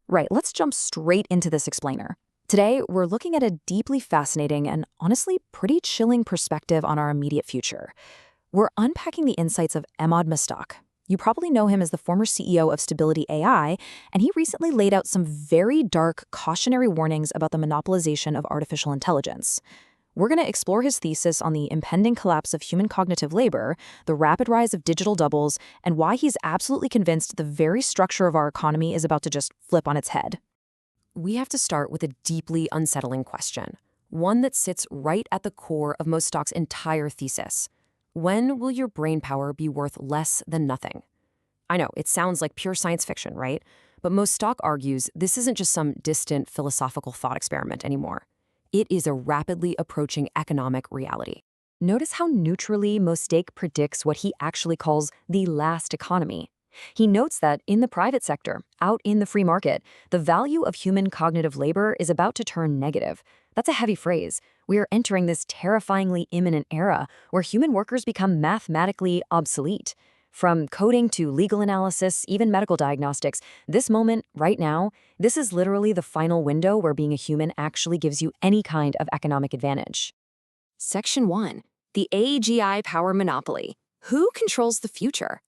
Right, let's jump straight into this explainer. Today, we're looking at a deeply fascinating and honestly pretty chilling perspective on our immediate future. We're unpacking the insights of Emad Mostaque. You probably know him as the former CEO of Stability AI, and he recently laid out some very dark cautionary warnings about the monopolization of artificial intelligence. We're going to explore his thesis on the impending collapse of human cognitive labor, the rapid rise of digital doubles, and why he's absolutely convinced the very structure of our economy is about to just flip on its head. We have to start with a deeply unsettling question, one that sits right at the core of Mostaque's entire thesis. When will your brain power be worth less than nothing? I know, it sounds like pure science fiction, right? But Mostaque argues this isn't just some distant philosophical thought experiment anymore. It is a rapidly approaching economic reality. Notice how neutrally Mostaque predicts what he actually calls the last economy. He notes that in the private sector, out in the free market, the value of human cognitive labor is about to turn negative. That's a heavy phrase. We are entering this terrifyingly imminent era where human workers become mathematically obsolete. From coding to legal analysis, even medical diagnostics, this moment, right now, this is literally the final window where being a human actually gives you any kind of economic advantage. Section 1. The AGI power monopoly. Who controls the future?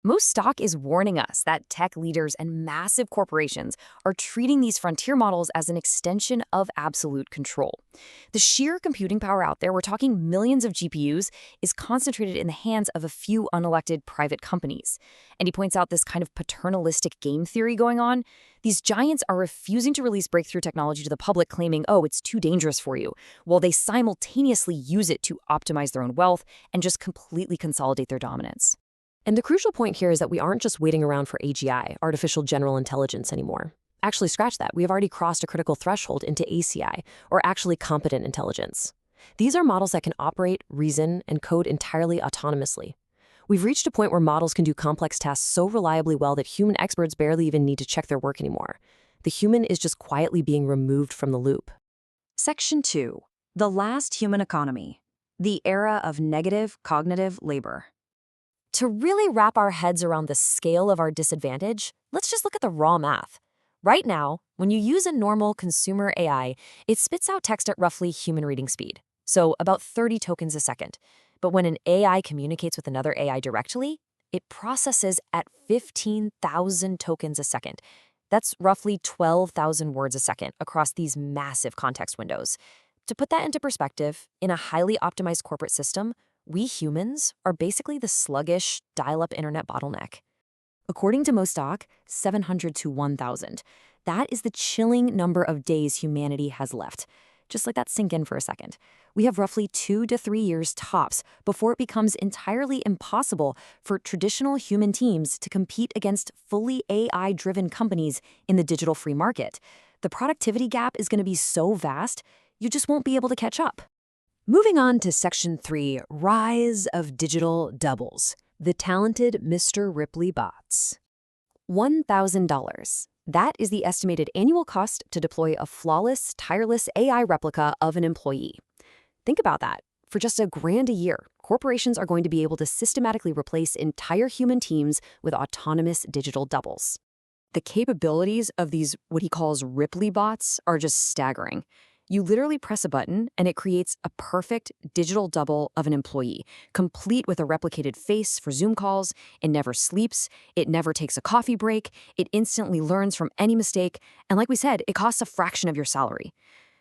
Mostaque is warning us that tech leaders and massive corporations are treating these frontier models as an extension of absolute control. The sheer computing power out there, we're talking millions of GPUs, is concentrated in the hands of a few unelected private companies. And he points out this kind of paternalistic game theory going on. These giants are refusing to release breakthrough technology to the public, claiming, oh, it's too dangerous for you, while they simultaneously use it to optimize their own wealth and just completely consolidate their dominance. And the crucial point here is that we aren't just waiting around for AGI, artificial general intelligence, anymore. Actually, scratch that. We have already crossed a critical threshold into ACI, or actually competent intelligence. These are models that can operate, reason, and code entirely autonomously. We've reached a point where models can do complex tasks so reliably well that human experts barely even need to check their work anymore. The human is just quietly being removed from the loop. Section 2. The last human economy. The era of negative cognitive labor. To really wrap our heads around the scale of our disadvantage, let's just look at the raw math. Right now, when you use a normal consumer AI, it spits out text at roughly human reading speed, so about 30 tokens a second. But when an AI communicates with another AI directly, it processes at 15,000 tokens a second. That's roughly 12,000 words a second across these massive context windows. To put that into perspective, in a highly optimized corporate system, we humans are basically the sluggish, dial-up internet bottleneck. According to Mostaque, 700 to 1,000. That is the chilling number of days humanity has left. Just let that sink in for a second. We have roughly 2 to 3 years tops before it becomes entirely impossible for traditional human teams to compete against fully AI-driven companies in the digital free market. The productivity gap is going to be so vast, you just won't be able to catch up. Moving on to Section 3, Rise of Digital Doubles, the talented Mr. Ripley bots. $1,000. That is the estimated annual cost to deploy a flawless, tireless AI replica of an employee. Think about that. For just $1,000 a year, corporations are going to be able to systematically replace entire human teams with autonomous digital doubles. The capabilities of these, what he calls Ripley bots, are just staggering. You literally press a button and it creates a perfect digital double of an employee, complete with a replicated face for Zoom calls. It never sleeps. It never takes a coffee break. It instantly learns from any mistake. And like we said, it costs a fraction of your salary.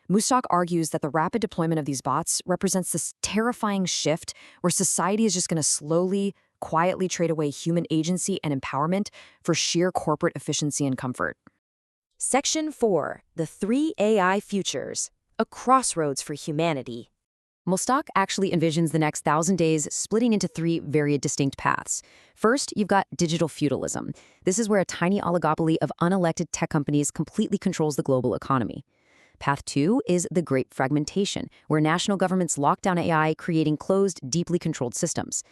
Mostaque argues that the rapid deployment of these bots represents this terrifying shift where society is just going to slowly, quietly trade away human agency and empowerment for sheer corporate efficiency and comfort. Section 4. The 3 AI Futures. A crossroads for humanity. Mostaque actually envisions the next 1,000 days splitting into 3 very distinct paths. First, you've got digital feudalism. This is where a tiny oligopoly of unelected tech companies completely controls the global economy. Path 2 is the great fragmentation, where national governments lock down AI, creating closed, deeply controlled systems.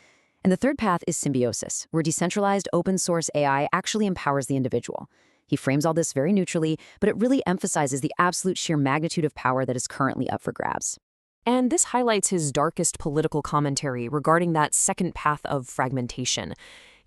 And the third path is symbiosis, where decentralized open-source AI actually empowers the individual. He frames all this very neutrally, but it really emphasizes the absolute sheer magnitude of power that is currently up for grabs. And this highlights his darkest political commentary regarding that second path of fragmentation.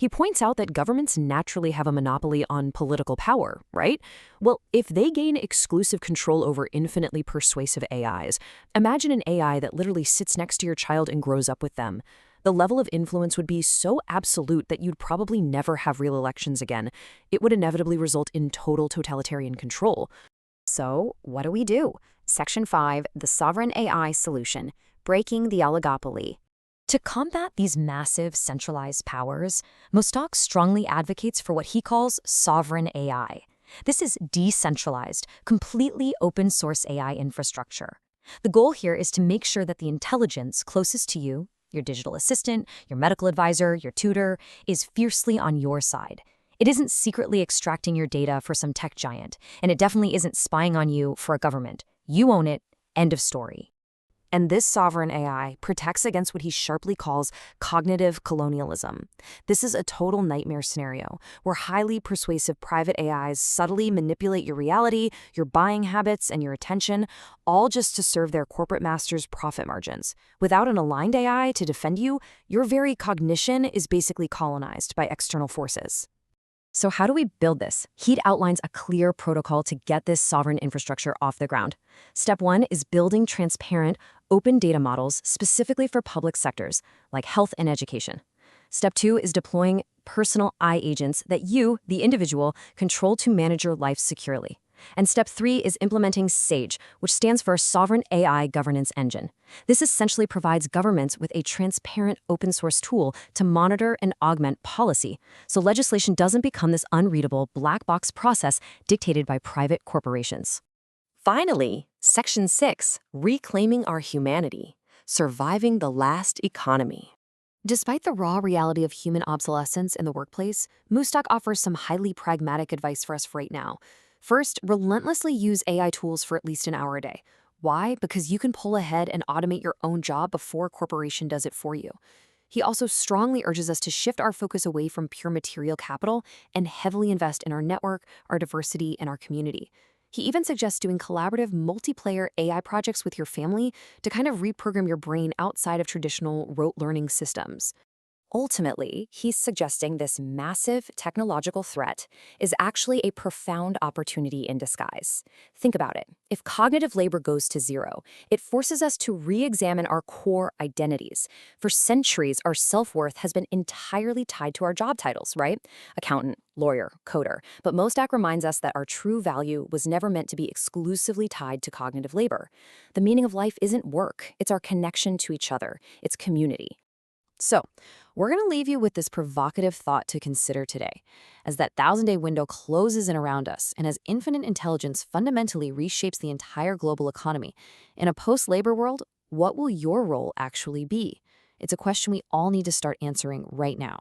He points out that governments naturally have a monopoly on political power, right? Well, if they gain exclusive control over infinitely persuasive AIs, imagine an AI that literally sits next to your child and grows up with them. The level of influence would be so absolute that you'd probably never have real elections again. It would inevitably result in total totalitarian control. So, what do? Section 5, the Sovereign AI Solution, Breaking the Oligopoly. To combat these massive centralized powers, Mostaque strongly advocates for what he calls sovereign AI. This is decentralized, completely open-source AI infrastructure. The goal here is to make sure that the intelligence closest to you, your digital assistant, your medical advisor, your tutor, is fiercely on your side. It isn't secretly extracting your data for some tech giant, and it definitely isn't spying on you for a government. You own it. End of story. And this sovereign AI protects against what he sharply calls cognitive colonialism. This is a total nightmare scenario where highly persuasive private AIs subtly manipulate your reality, your buying habits, and your attention, all just to serve their corporate masters' profit margins. Without an aligned AI to defend you, your very cognition is basically colonized by external forces. So how do we build this? He outlines a clear protocol to get this sovereign infrastructure off the ground. Step 1 is building transparent, open data models specifically for public sectors, like health and education. Step 2 is deploying personal AI agents that you, the individual, control to manage your life securely. And step 3 is implementing SAGE, which stands for Sovereign AI Governance Engine. This essentially provides governments with a transparent open-source tool to monitor and augment policy, so legislation doesn't become this unreadable black box process dictated by private corporations. Finally, Section 6, Reclaiming Our Humanity, Surviving the Last Economy. Despite the raw reality of human obsolescence in the workplace, Mostaque offers some highly pragmatic advice for us right now. First, relentlessly use AI tools for at least an hour a day. Why? Because you can pull ahead and automate your own job before a corporation does it for you. He also strongly urges us to shift our focus away from pure material capital and heavily invest in our network, our diversity, and our community. He even suggests doing collaborative multiplayer AI projects with your family to kind of reprogram your brain outside of traditional rote learning systems. Ultimately, he's suggesting this massive technological threat is actually a profound opportunity in disguise. Think about it. If cognitive labor goes to zero, it forces us to re-examine our core identities. For centuries, our self-worth has been entirely tied to our job titles, right? Accountant, lawyer, coder. But Mostaque reminds us that our true value was never meant to be exclusively tied to cognitive labor. The meaning of life isn't work. It's our connection to each other. It's community. So, we're going to leave you with this provocative thought to consider today. As that 1,000-day window closes in around us, and as infinite intelligence fundamentally reshapes the entire global economy, in a post-labor world, what will your role actually be? It's a question we all need to start answering right now.